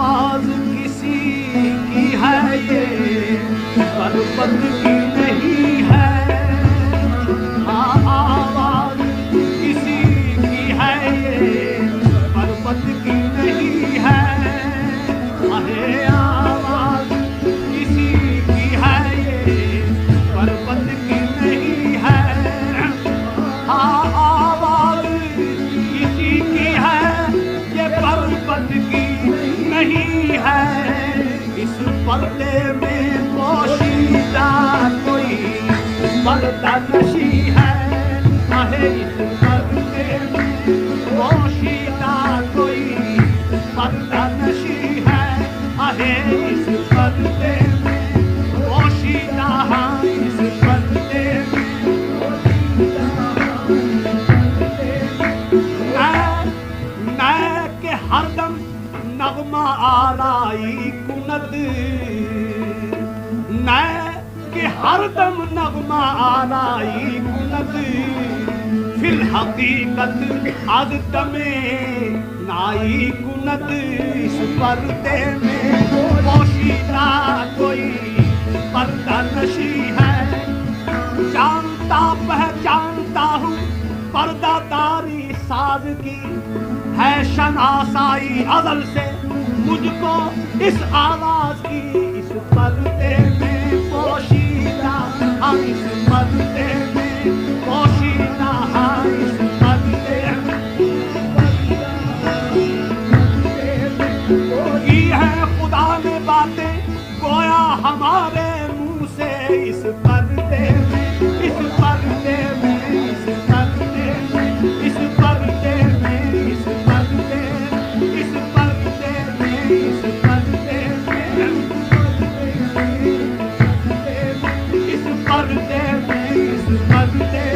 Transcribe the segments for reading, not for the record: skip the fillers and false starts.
آواز کسی کی ہے یہ پربت کی نہیں ہے آواز کسی کی ہے یہ پربت کی نہیں ہے آواز کسی کی ہے یہ پربت کی نہیں ہے آواز کسی کی ہے یہ پربت کی نہیں ہے اس پردے میں پوشیدہ کوئی پردہ نشی ہے اس پردے میں پوشیدہ کوئی پردہ نشی ہے اس پردے میں پوشیدہ اس پردے میں کہ ہر دم نغمہ آرائی کند میں کہ ہر دم نغمہ آرائی کند فی الحقیقت از دم نائی کند اس پردے میں پوشیدہ کوئی پردہ نشی ہے جانتا پہچانتا ہوں پردہ داری ساز کی ہے شناسائی ازل سے مجھ کو اس آواز کی اس پردے میں پوشیدہ اس پردے میں پوشیدہ اس پردے کی ہے خدا نے باتیں گویا ہمارے منہ سے اس پردے میں اس پردے میں اس پردے میں اس پردے میں اس پردے اس پردے میں اس پردے میں اس پردے میں اس پردے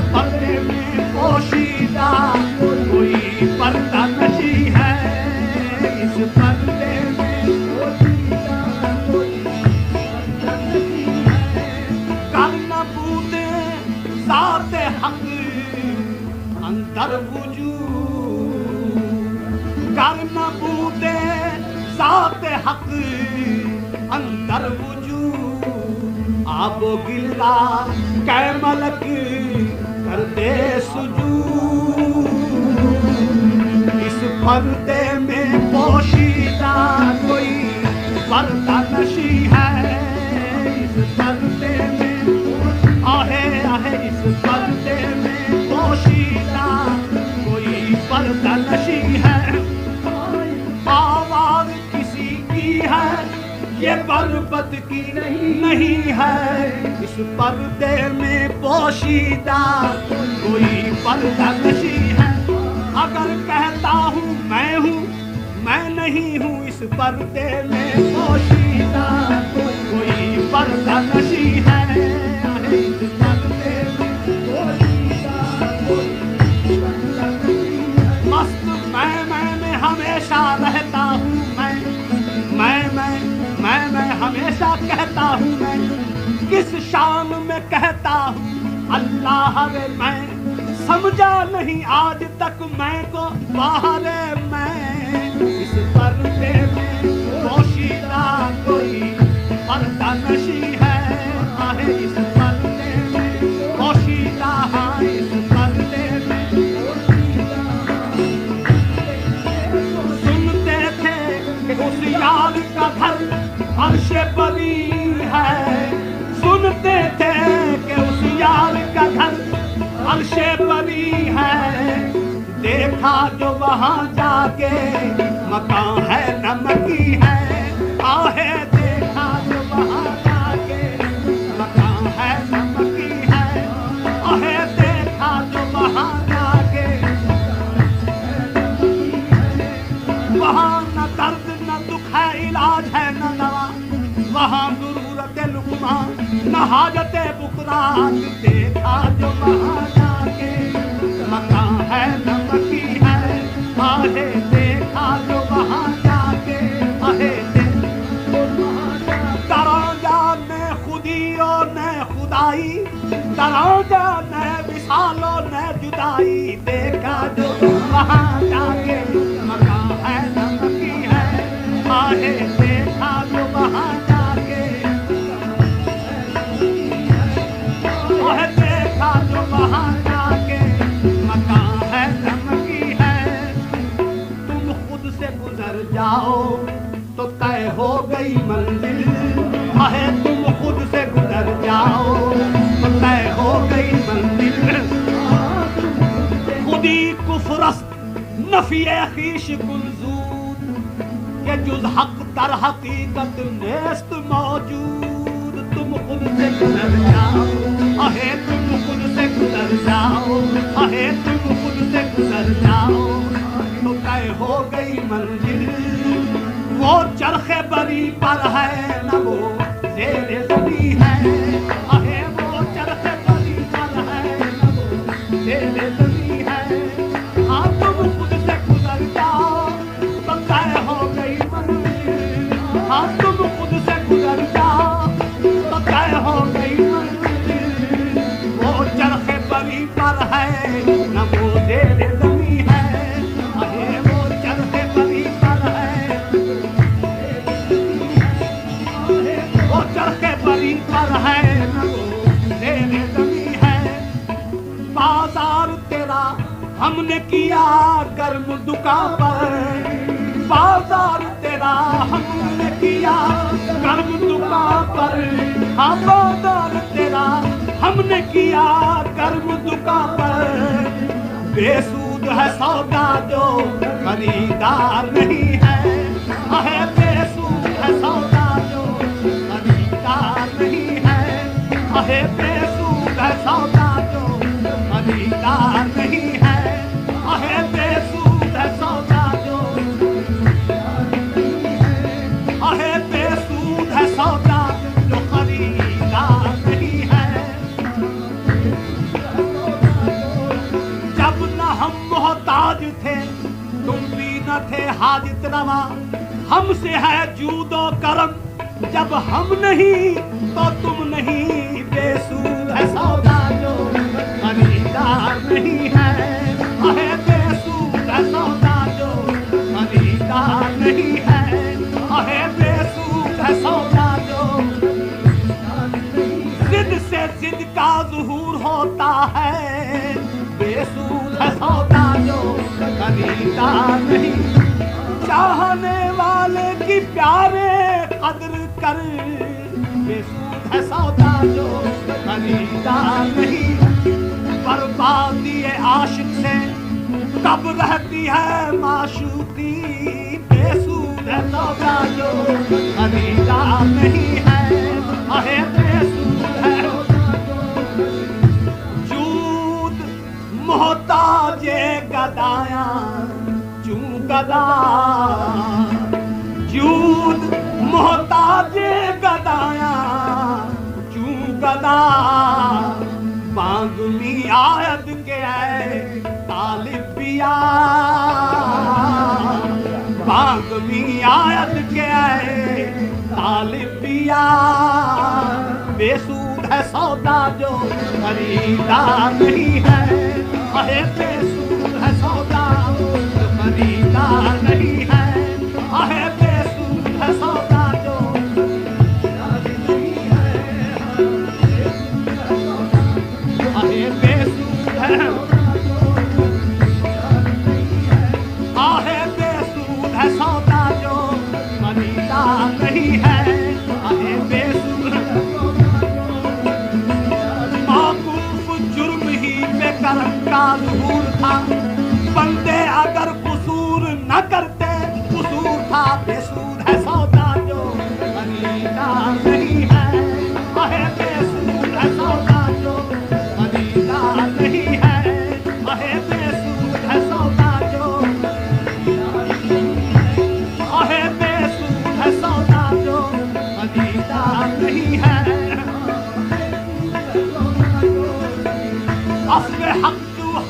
پردے میں پوشیدہ کوئی پردہ نشی ہے اس پردے میں کرنا بوتے ذات حق اندر وجود کرنا بوتے ذات حق اندر وجود آب و گلا کہ ملک کر دے سجود اس پردے میں پوشیدہ کوئی پردہ نشی ہے اس پردے میں آہے اس پردے میں پوشیدہ کوئی پردہ نشی ہے آواز کسی کی ہے یہ پربت کی نہیں ہے اس پردے میں پوشیدہ کوئی پردہ نشی ہے اگر کہتا ہوں میں نہیں ہوں اس پردے میں پوشیدہ کوئی پردہ نشی ہے اس پردے میں پوشیدہ مست میں ہمیشہ رہتا ہوں میں ہمیشہ کہتا ہوں میں کس شان میں کہتا ہوں اللہ رے میں سمجھا نہیں آج تک میں کو باہر میں اس پردے میں پوشیدہ کوئی پردہ نشی ہے اس پردے میں پوشیدہ اس پردے میں سنتے تھے کہ اس یار کا گھر عرش بری ہے سنتے تھے کہ اس یار کا گھر عرش بری ہے دیکھا جو وہاں جا کے مکان ہے نمکی ہے آہے دیکھا جو وہاں جا کے مکان ہے نمکی ہے آہے دیکھا جو وہاں جا کے وہاں نہ درد نہ دکھ ہے علاج ہے نہ دوا وہاں ضرورت لقمہ نہ حاجت بکرات دیکھا جو وہاں جا کے مکان ہے نمکی ہے آہے دیکھا جو وہاں جا کے آہے نے خودی اور نہ خدائی دراجہ نہ وصال اور نہ جدائی دیکھا جو وہاں جا کے गुजर जाओ तो तय हो गई मंजिल, है तुम खुद से गुजर जाओ तो तय हो गई मंजिल। खुदी कुफरस्त नफी खीश कुलजूद के जुज हक तर हकीकत नेस्त मौजूद। तुम खुद से गुजर जाओ, आहे तुम खुद से गुजर जाओ, आहे तुम खुद से गुजर जाओ तो तय हो गई मंजिल। वो चरखे बरी पर है न वो ज़ेरे ज़मी है, आहे वो चरखे बरी पर है न वो ज़ेरे ज़मी है। हाँ तुम खुद से गुजर जाओ तो तय हो गई मंजिल, हाँ तुम खुद से गुजर जाओ तो तय हो गई मंजिल। वो चरखे बरी पर है न वो ज़ेरे ज़मी है, आहे वो चरखे बरी पर है, वो चरखे बरी पर है न वो ज़ेरे ज़मी है। बाजार तेरा हमने किया गर्म दुकान पर, बाजार तेरा हमने किया गर्म दुकान पर, हाँ बाजार तेरा हमने किया गर्म दुकान पर। बेसूद है सौदा जो खरीदार नहीं है, है बेसूद है सौदा जो खरीदार नहीं है, है बेसूद है सौदा जो खरीदार नहीं है, है बेसूद है सौदा जो, है बेसूद है सौदा जो खरीदार नहीं है। जब न हम मोहताज थे तुम भी न थे हाजित रवा, हमसे है जूदो करम जब हम नहीं तो तुम नहीं। बेसूद है सौदा जो खरीदार नहीं है, है बेसूद है सौदा जो खरीदार नहीं है, है बेसूद है सौदा जो। जिद से जिद का ज़ुहूर होता है, बेसूद है सौदा जो खरीदार नहीं। चाहने वाले की प्यारे कदर कर, बेसूद है सौदा जो खरीदार नहीं। बर्बादी आशिक से कब रहती है माशूकी, बेसूद है सौदा जो खरीदार नहीं है, आहे बेसूद है। जूद मोहताजे गदाया चूं गदा, जूद मोहताजे गदाया चूं गदा। बांगमी आयत के है तालिबिया, बांगमी आयत के है तालिबिया। बेसूद है सौदा जो खरीदार नहीं है, है बेसूद है सौदा जो खरीदार नहीं है, है बेसूद है सौदा जो आहे बेसूद है, आहे बेसूद है सौदा जो खरीदार नहीं है, आहे बेसूद। माकूफ जुर्म ही पे करम का ज़ुहूर था, बंदे अगर कसूर न करते कसूर था। बेसूद है सौदा जो खरीदार नहीं है, आहे बेसूद है सौदा जो खरीदार नहीं है, आहे बेसूद है सौदा जो, आहे बेसूद है सौदा जो खरीदार नहीं है। अस्ल हक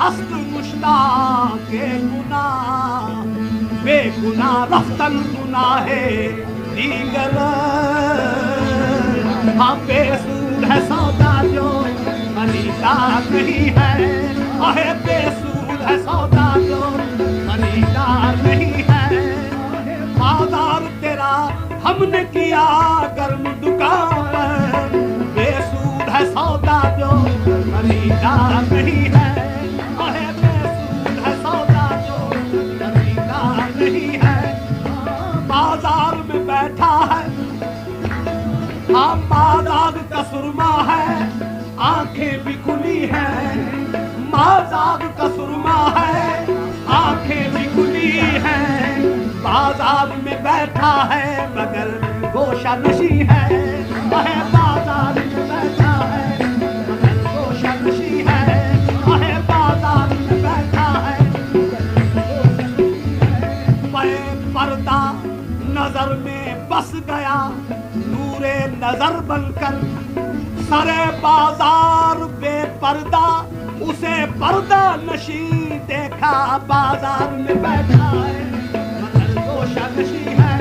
हस्त मुश्ताक के गुनाह, बेगुनाह रफ्तन गुनाहे दीगर। हाँ बेसूद है सौदा जो खरीदार नहीं है, आहे बेसूद है सौदा जो खरीदार नहीं है। बाजार तेरा हमने किया गर्म दुकान, बेसूद है सौदा जो खरीदार नहीं है, आहे बेसूद है सौदा जो खरीदार नहीं है। दाग का सुरमा है, आंखें भी खुली हैं, बाजार में बैठा है मगर गोशा नशी है, बाजार में बैठा है मगर गोशा नशी है, बाजार में बैठा है। पर्दा नजर में बस गया नूरे नजर बनकर, सरे बाजार बेपर्दा उसे पर्दा नशी देखा, बाजार में बैठा है मगर गोशा नशी है,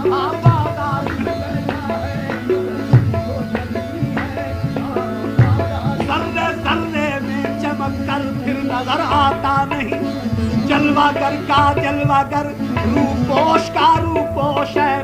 बाजार में बैठा है गोशा नशी है। जर्रे जर्रे में चमक कर फिर नजर आता नहीं, जलवागर का जलवागर, रूपोश का रूपोश है,